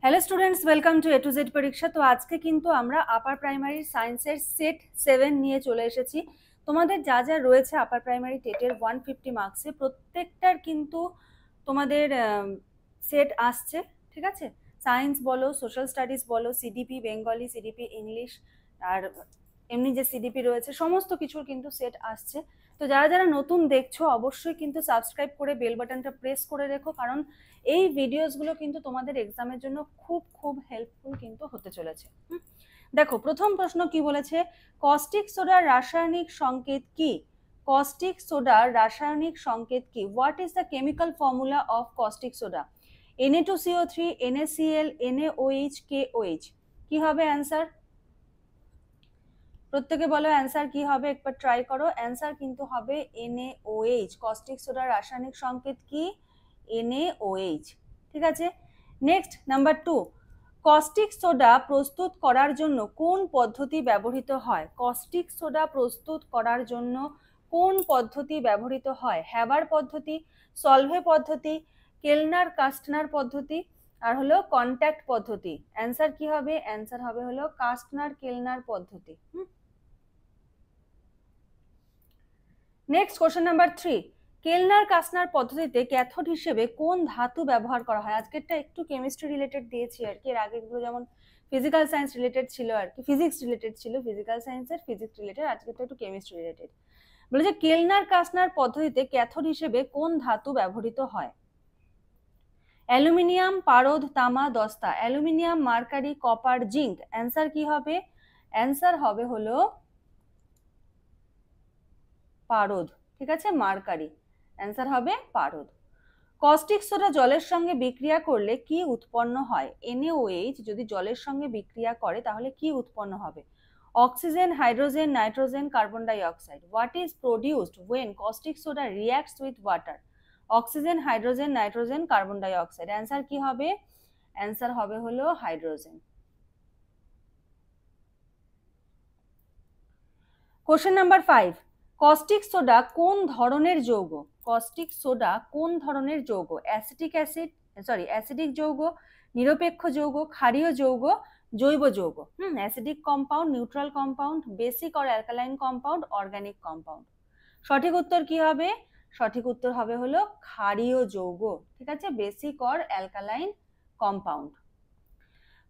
Hello students, welcome to A to Z পরীক্ষা। তো আজকে কিন্তু আমরা আপার প্রাইমারি সায়েন্সের সেট 7 নিয়ে চলে এসেছি। তোমাদের যা যা রয়েছে আপার প্রাইমারি টেটের 150 মার্কসে প্রত্যেকটার কিন্তু তোমাদের সেট আসছে, ঠিক আছে? সায়েন্স বলো, সোশ্যাল স্টাডিজ বলো, সিডিপি বেঙ্গলি, সিডিপি ইংলিশ, আর এমনি যে সিডিপি রয়েছে সমস্ত কিছুর কিন্তু সেট আসছে। তো যারা যারা নতুন দেখছো অবশ্যই কিন্তু সাবস্ক্রাইব করে বেল বাটনটা প্রেস করে রেখো, কারণ এই ভিডিওসগুলো কিন্তু তোমাদের এক্সামের জন্য খুব খুব হেল্পফুল কিন্তু হতে চলেছে। দেখো প্রথম প্রশ্ন কি বলেছে, কস্টিক সোডার রাসায়নিক সংকেত কি? কস্টিক সোডার রাসায়নিক সংকেত কি? What is the chemical formula of caustic soda? Na2CO3, NaCl, NaOH, KOH। কি হবে অ্যান্সার? প্রত্যেকে বলো অ্যান্সার কি হবে, একবার ট্রাই করো। অ্যান্সার কিন্তু হবে NaOH। কস্টিক সোডার রাসায়নিক সংকেত কি? NaOH। ঠিক আছে, নেক্সট নাম্বার 2, কস্টিক সোডা প্রস্তুত করার জন্য কোন পদ্ধতি ব্যবহৃত হয়? কস্টিক সোডা প্রস্তুত করার জন্য কোন পদ্ধতি ব্যবহৃত হয়? হ্যাবার পদ্ধতি, সলভে পদ্ধতি, কেলনার কাস্টনার পদ্ধতি, আর হলো কন্ট্যাক্ট পদ্ধতি। অ্যান্সার কি হবে? অ্যান্সার হবে হলো কাস্টনার কেলনার পদ্ধতি। নেক্সট কোশ্চেন নাম্বার 3, কেলনার কাস্টনার পদ্ধতিতে ক্যাথোড হিসেবে কোন ধাতু ব্যবহার করা হয়? আজকেরটা একটু কেমিস্ট্রি রিলেটেড দিয়েছি আর কি, এর আগেগুলো যেমন ফিজিক্যাল সায়েন্স রিলেটেড ছিল আর কি, ফিজিক্স রিলেটেড ছিল, ফিজিক্যাল সায়েন্সের ফিজিক্স রিলেটেড, আজকেরটা একটু কেমিস্ট্রি রিলেটেড। বলেছে কেলনার কাস্টনার পদ্ধতিতে ক্যাথোড হিসেবে কোন ধাতু ব্যবহৃত হয়? অ্যালুমিনিয়াম, পারদ, তামা, দস্তা। Aluminium, mercury, copper, zinc. Answer কি হবে? অ্যান্সার হবে হলো পারদ। ঠিক আছে, মার্কারি। অ্যান্সার হবে পারদ। কস্টিক সোডা জলের সঙ্গে বিক্রিয়া করলে কি উৎপন্ন হয়? NaOH যদি জলের সঙ্গে বিক্রিয়া করে তাহলে কি উৎপন্ন হবে? Oxygen, hydrogen, nitrogen, carbon dioxide. What is produced when caustic soda reacts with water? Oxygen, hydrogen, nitrogen, carbon dioxide. Answer কি হবে? অ্যান্সার হবে হলো hydrogen. Question number 5, caustic soda কোন ধরনের যৌগ? কস্টিক সোডা কোন ধরনের যৌগ? অ্যাসিডিক যৌগ, নিরপেক্ষ যৌগ, ক্ষারীয় যৌগ, জৈব যৌগ। Acidic compound, neutral compound, basic or alkaline compound, organic compound. সঠিক উত্তর কি হবে? সঠিক উত্তর হবে হলো ক্ষারীয় যৌগ। ঠিক আছে, basic or alkaline compound.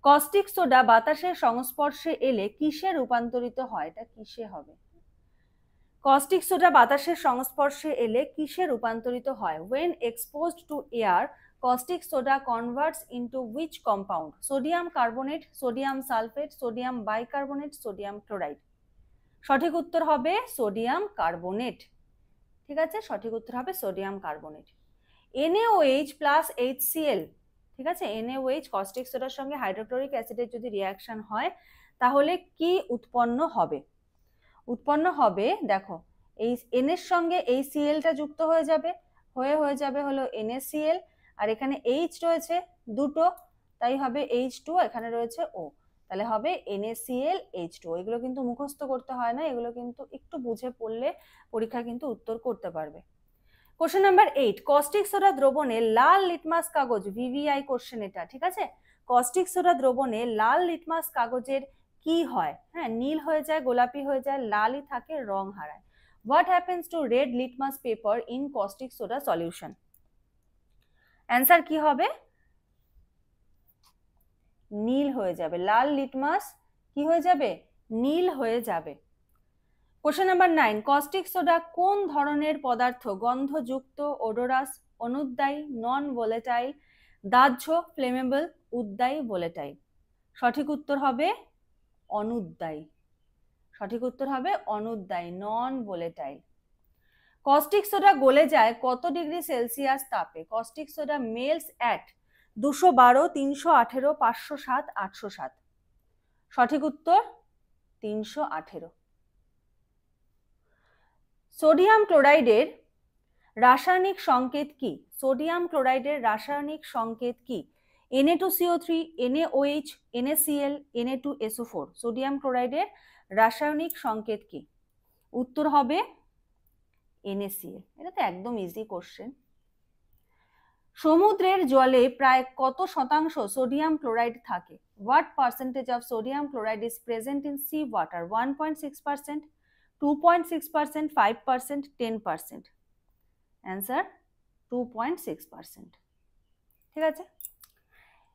Caustic soda বাতাসের সংস্পর্শে এলে কিসে রূপান্তরিত হয়? এটা কিসে হবে? কস্টিক সোডা বাতাসের সংস্পর্শে এলে কিসে রূপান্তরিত হয়? when exposed to air caustic soda converts into which compound? Sodium carbonate, sodium sulphate, sodium bicarbonate, sodium chloride. সঠিক উত্তর হবে সোডিয়াম কার্বনেট। ঠিক আছে, সঠিক উত্তর হবে sodium carbonate. NaOH plus HCl, ঠিক আছে, NaOH কস্টিক সোডার সঙ্গে হাইড্রোক্লোরিক অ্যাসিডের যদি রিয়াকশন হয় তাহলে কি উৎপন্ন হবে? উৎপন্ন হবে, দেখো এই N এর সঙ্গে এই Clটা যুক্ত হয়ে যাবে, হয়ে যাবে হলো NaCl, আর এখানে H রয়েছে দুটো, তাই হবে H2, এখানে রয়েছে O, তাহলে হবে NaCl H2। এগুলো কিন্তু মুখস্থ করতে হয় না, এগুলো কিন্তু একটু বুঝে পড়লে পরীক্ষা কিন্তু উত্তর করতে পারবে। কোশ্চেন নাম্বার 8, কস্টিক সোডা দ্রবণে লাল লিটমাস কাগজ, VVI কোশ্চেন এটা, ঠিক আছে। কস্টিক সোডা দ্রবণে লাল লিটমাস কাগজের কি হয়? হ্যাঁ, নীল হয়ে যায়, গোলাপি হয়ে যায়, লালই থাকে, রং হারায়। What happens to red litmus paper in caustic soda solution? Answer কি হবে? নীল হয়ে যাবে। লাল লিটমাস কি হয়ে যাবে? নীল হয়ে যাবে। কোশ্চেন নাম্বার 9, কস্টিক সোডা কোন ধরনের পদার্থ? গন্ধযুক্ত, ওডোরাস, অনুদ্দায়ী, নন ভোলেটাইল, দাহ্য, ফ্লেমেবল, উদ্দায়ী, ভোলেটাইল। সঠিক উত্তর হবে অনুদ্দায়ী। সঠিক উত্তর হবে অনুদ্দায়ী, নন ভোলেটাইল। কস্টিক সোডা গলে যায় কত ডিগ্রি সেলসিয়াস তাপে? Caustic soda melts at 212, 318, 507, 807। সঠিক উত্তর 318। সোডিয়াম ক্লোরাইডের রাসায়নিক সংকেত কি? সোডিয়াম ক্লোরাইডের রাসায়নিক সংকেত কি? Na2CO3, NaOH, NaCl, Na2SO4। Sodium ক্লোরাইডের রাসায়নিক সংকেত কি? উত্তর হবে NaCl। এটা তো একদম ইজি কোশ্চেন। সমুদ্রের জলে প্রায় কত শতাংশ সোডিয়াম ক্লোরাইড থাকে? What percentage of sodium chloride is present in sea water? 1.6%, 2.6%, 5%, 10%? Answer 2.6%। ঠিক আছে,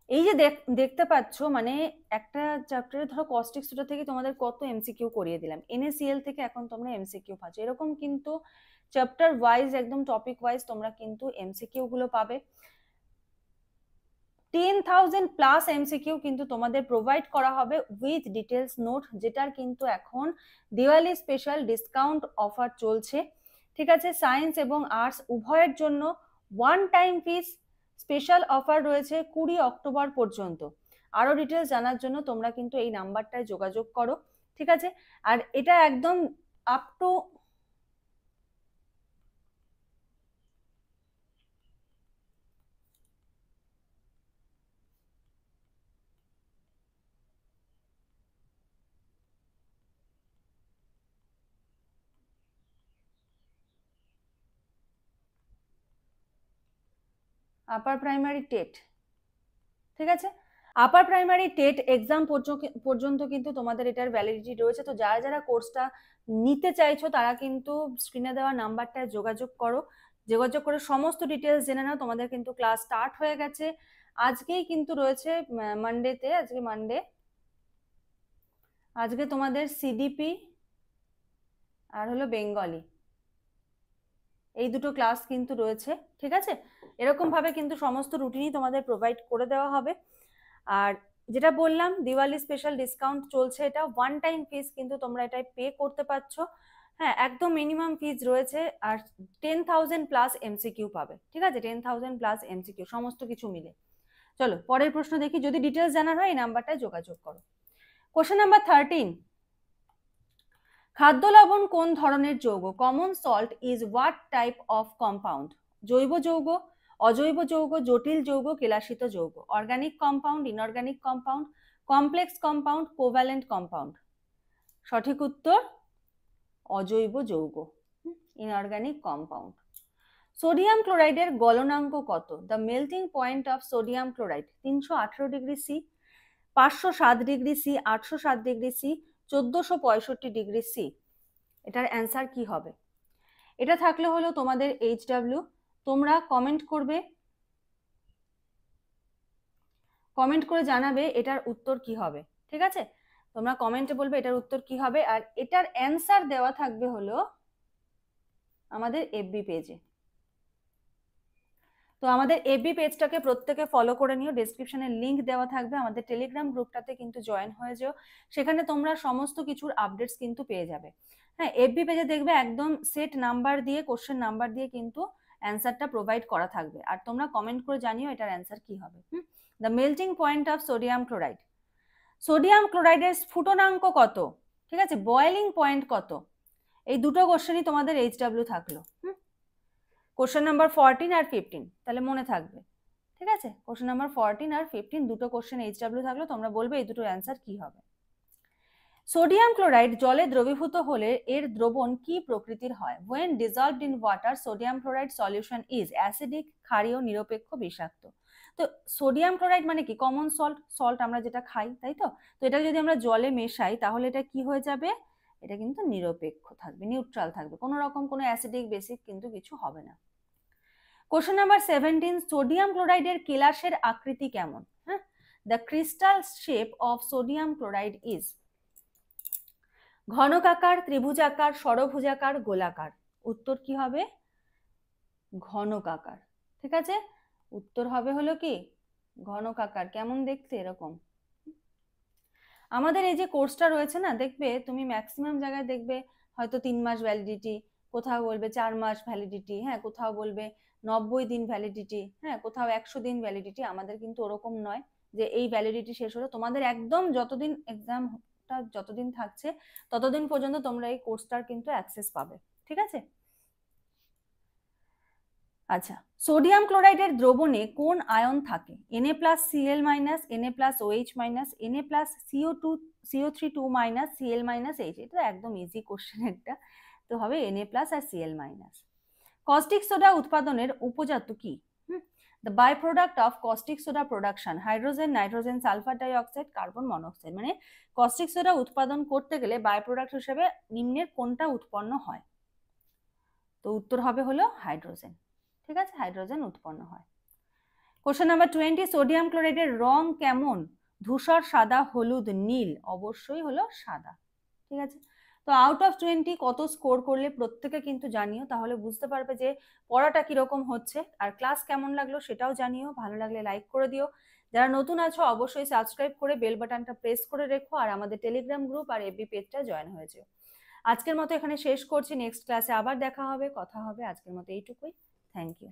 এই যে দেখতে পাচ্ছ, মানে একটা চ্যাপ্টারে ধরো কস্টিক সোডা থেকে তোমাদের কত এমসিকিউ করিয়ে দিলাম, NaCl থেকে এখন তোমরা এমসিকিউ পাচ্ছ। এরকম কিন্তু চ্যাপ্টার ওয়াইজ, একদম টপিক ওয়াইজ তোমরা কিন্তু এমসিকিউ গুলো পাবে। 10,000 প্লাস এমসিকিউ কিন্তু তোমাদের প্রোভাইড করা হবে উইথ ডিটেলস নোট, যেটার কিন্তু এখন দিওয়ালি স্পেশাল ডিসকাউন্ট অফার চলছে। ঠিক আছে, সায়েন্স এবং আর্টস উভয়ের জন্য one time fees special offer রয়েছে 20 অক্টোবর পর্যন্ত। আরো ডিটেলস জানার জন্য তোমরা কিন্তু এই নাম্বারটায় যোগাযোগ করো। ঠিক আছে, আর এটা একদম up to upper primary TET. ঠিক আছে, আপার প্রাইমারি টেট এক্সাম পর্যন্ত কিন্তু তোমাদের এটার ভ্যালিডিটি রয়েছে। তো যারা যারা কোর্সটা নিতে চাইছো তারা কিন্তু স্ক্রিনে দেওয়া নাম্বারটায় যোগাযোগ করো, যোগাযোগ করে সমস্ত ডিটেলস জেনে নাও। তোমাদের কিন্তু ক্লাস স্টার্ট হয়ে গেছে, আজকেই কিন্তু রয়েছে মানডেতে, আজকে মানডে, আজকে তোমাদের সিডিপি আর হলো বেঙ্গলি, এই দুটো ক্লাস কিন্তু রয়েছে। ঠিক আছে, এরকম ভাবে কিন্তু সমস্ত রুটিনই তোমাদের প্রোভাইড করে দেওয়া হবে। আর যেটা বললাম, দিওয়ালি স্পেশাল ডিসকাউন্ট চলছে, এটা ওয়ান টাইম ফিস কিন্তু তোমরা এটাই পে করতে পারছো। হ্যাঁ, একদম মিনিমাম ফিজ রয়েছে, আর 10,000 প্লাস এমসিকিউ পাবে। ঠিক আছে, 10,000 প্লাস এমসিকিউ সমস্ত কিছু মিলে। চলো পরের প্রশ্ন দেখি, যদি ডিটেলস জানার হয় এই নাম্বারটায় যোগাযোগ করো। কোশ্চেন নাম্বার 13, খাদ্য লবণ কোন ধরনের যৌগ? Common salt is what type of compound? জৈব যৌগ, অজৈব যৌগ, জটিল যৌগ, কেলাসিত যৌগ? Organic compound, inorganic compound, complex compound, covalent compound? সঠিক উত্তর অজৈব যৌগ, ইনঅর্গানিক কম্পাউন্ড। সোডিয়াম ক্লোরাইডের গলনাঙ্ক কত? The melting point of sodium chloride 318 degree C, 507 degree C, 807 degree C, 1465 degree C? এটার অ্যান্সার কি হবে? এটা থাকলে হলো তোমাদের HW। তোমরা কমেন্ট করবে, কমেন্ট করে জানাবে এটার উত্তর কি হবে। ঠিক আছে, তোমরা কমেন্টে বলবে এটার উত্তর কি হবে, আর এটার অ্যান্সার দেওয়া থাকবে হলো আমাদের FB পেজে। তো আমাদের FB পেজটাকে প্রত্যেকে ফলো করে নিও, ডেসক্রিপশনে লিংক দেওয়া থাকবে, আমাদের টেলিগ্রাম গ্রুপটাতে কিন্তু জয়েন হয়ে যাও, সেখানে তোমরা সমস্ত কিছুর আপডেটস কিন্তু পেয়ে যাবে। হ্যাঁ, FB পেজে দেখবে একদম সেট নাম্বার দিয়ে, কোশ্চেন নাম্বার দিয়ে কিন্তু অ্যান্সারটা প্রোভাইড করা থাকবে, আর তোমরা কমেন্ট করে জানিও এটার অ্যান্সার কি হবে। The melting point of sodium chloride, sodium ক্লোরাইডের স্ফুটনাঙ্ক কত? ঠিক আছে, বয়েলিং পয়েন্ট কত? এই দুটো কোশ্চেনই তোমাদের HW থাকলো। কোশ্চেন নাম্বার 14 আর 15, তাহলে মনে থাকবে। ঠিক আছে, কোশ্চেন নাম্বার 14 আর 15 দুটো কোশ্চেন HW থাকলো, তোমরা বলবে এই দুটোর অ্যান্সার কি হবে। সোডিয়াম ক্লোরাইড জলে দ্রবীভূত হলে এর দ্রবণ কি প্রকৃতির হয়? when dissolved in water sodium chloride solution is acidic, ক্ষারীয়, নিরপেক্ষ, বিষাক্ত? তো সোডিয়াম ক্লোরাইড মানে কি? কমন সল্ট, সল্ট আমরা যেটা খাই, তাই তো? তো এটা যদি আমরা জলে মেশাই তাহলে এটা কি হয়ে যাবে? এটা কিন্তু নিরপেক্ষ থাকবে, নিউট্রাল থাকবে, কোনো রকম কোনো অ্যাসিডিক বেসিক কিন্তু কিছু হবে না। কোশ্চেন নাম্বার 17, সোডিয়াম ক্লোরাইডের কেলাসের আকৃতি কেমন? হ্যাঁ, the crystal shape of sodium chloride is ঘনকাকার, ত্রিভুজাকার, ষড়ভুজাকার, গোলাকার? উত্তর কি হবে? ঘনকাকার। ঠিক আছে, উত্তর হবে হলো কি ঘনকাকার। কেমন দেখতে? এরকম। আমাদের এই যে কোর্সটা রয়েছে না, দেখবে তুমি ম্যাক্সিমাম জায়গায় দেখবে হয়তো 3 মাস ভ্যালিডিটি, কোথাও বলবে 4 মাস ভ্যালিডিটি, হ্যাঁ, কোথাও বলবে 90 দিন ভ্যালিডিটি, হ্যাঁ, কোথাও 100 দিন ভ্যালিডিটি। আমাদের কিন্তু ওরকম নয় যে এই ভ্যালিডিটি শেষ হলো, তোমাদের একদম যতদিন এক্সামটা যতদিন থাকছে ততদিন পর্যন্ত তোমরা এই কোর্সটার কিন্তু অ্যাক্সেস পাবে। ঠিক আছে, আচ্ছা, সোডিয়াম ক্লোরাইডের দ্রবণে কোন আয়ন থাকে? Na+Cl-, Na+OH-, Na+CO3 2-, Cl-H? এটা একদম ইজি কোশ্চেন একটা, তো হবে Na+ আর Cl-। কস্টিক সোডা উৎপাদনের উপজাত কি? The byproduct of caustic soda production, hydrogen, nitrogen, sulphur dioxide, carbon monoxide. মানে কস্টিক সোডা উৎপাদন করতে গেলে বাই প্রোডাক্ট হিসেবে নিম্নের কোনটা উৎপন্ন হয়? তো উত্তর হবে হলো হাইড্রোজেন। ঠিক আছে, হাইড্রোজেন উৎপন্ন হয়। কোশ্চেন নাম্বার 20, সোডিয়াম ক্লোরাইডের রং কেমন? ধূসর, সাদা, হলুদ, নীল? অবশ্যই হলো সাদা। ঠিক আছে, তো আউট অফ 20 কত স্কোর করলে প্রত্যেকে কিন্তু জানিও, তাহলে বুঝতে পারবে যে পড়াটা কিরকম হচ্ছে। আর ক্লাস কেমন লাগলো সেটাও জানিও, ভালো লাগলে লাইক করে দিও। যারা নতুন আছো অবশ্যই সাবস্ক্রাইব করে বেল বাটনটা প্রেস করে রেখো, আর আমাদের টেলিগ্রাম গ্রুপ আর এফবি পেজটা জয়েন হয়ে যেও। আজকের মতো এখানে শেষ করছি, নেক্সট ক্লাসে আবার দেখা হবে, কথা হবে। আজকের মতো এইটুকুই, থ্যাংক ইউ।